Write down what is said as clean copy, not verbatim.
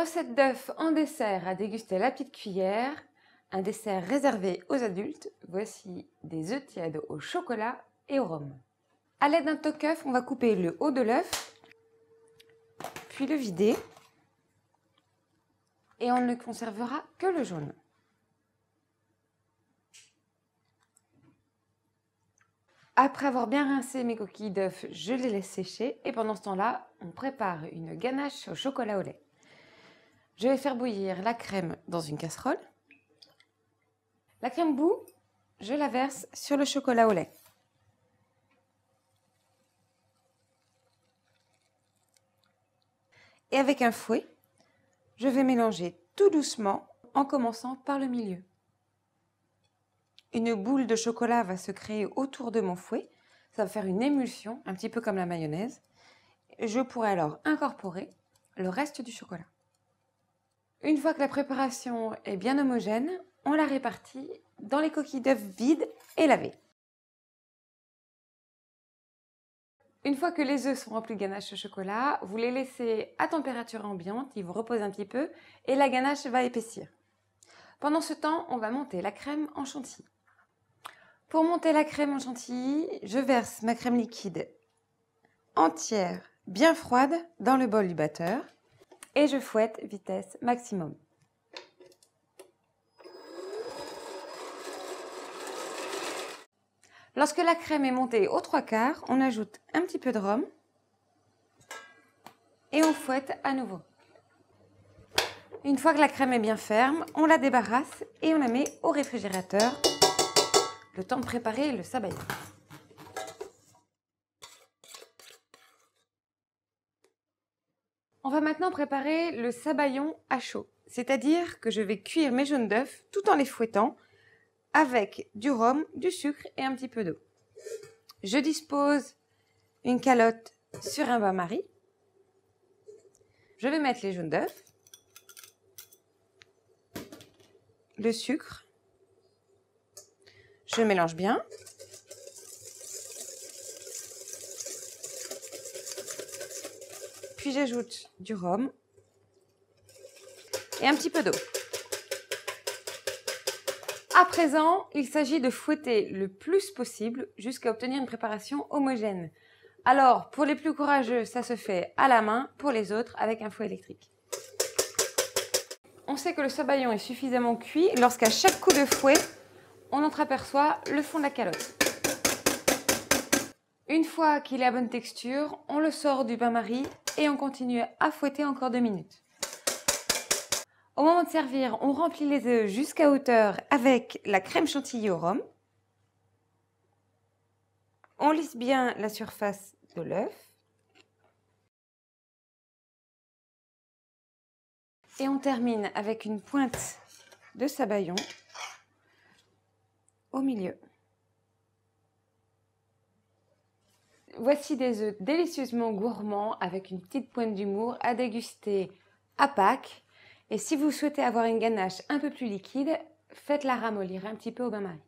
Recette d'œufs en dessert à déguster à la petite cuillère. Un dessert réservé aux adultes. Voici des œufs tièdes au chocolat et au rhum. A l'aide d'un toque-œuf, on va couper le haut de l'œuf, puis le vider. Et on ne conservera que le jaune. Après avoir bien rincé mes coquilles d'œufs, je les laisse sécher et pendant ce temps-là, on prépare une ganache au chocolat au lait. Je vais faire bouillir la crème dans une casserole. La crème bout, je la verse sur le chocolat au lait. Et avec un fouet, je vais mélanger tout doucement en commençant par le milieu. Une boule de chocolat va se créer autour de mon fouet. Ça va faire une émulsion, un petit peu comme la mayonnaise. Je pourrai alors incorporer le reste du chocolat. Une fois que la préparation est bien homogène, on la répartit dans les coquilles d'œufs vides et lavées. Une fois que les œufs sont remplis de ganache au chocolat, vous les laissez à température ambiante, ils vous reposent un petit peu et la ganache va épaissir. Pendant ce temps, on va monter la crème en chantilly. Pour monter la crème en chantilly, je verse ma crème liquide entière, bien froide, dans le bol du batteur et je fouette vitesse maximum. Lorsque la crème est montée aux 3/4, on ajoute un petit peu de rhum et on fouette à nouveau. Une fois que la crème est bien ferme, on la débarrasse et on la met au réfrigérateur, le temps de préparer le sabayon. On va maintenant préparer le sabayon à chaud, c'est-à-dire que je vais cuire mes jaunes d'œufs tout en les fouettant avec du rhum, du sucre et un petit peu d'eau. Je dispose une calotte sur un bain-marie. Je vais mettre les jaunes d'œufs, le sucre, je mélange bien. Puis j'ajoute du rhum et un petit peu d'eau. À présent, il s'agit de fouetter le plus possible jusqu'à obtenir une préparation homogène. Alors, pour les plus courageux, ça se fait à la main, pour les autres, avec un fouet électrique. On sait que le sabayon est suffisamment cuit lorsqu'à chaque coup de fouet, on entreaperçoit le fond de la calotte. Une fois qu'il est à bonne texture, on le sort du bain-marie et on continue à fouetter encore 2 minutes. Au moment de servir, on remplit les œufs jusqu'à hauteur avec la crème chantilly au rhum. On lisse bien la surface de l'œuf. Et on termine avec une pointe de sabayon au milieu. Voici des œufs délicieusement gourmands avec une petite pointe d'humour à déguster à Pâques. Et si vous souhaitez avoir une ganache un peu plus liquide, faites-la ramollir un petit peu au bain-marie.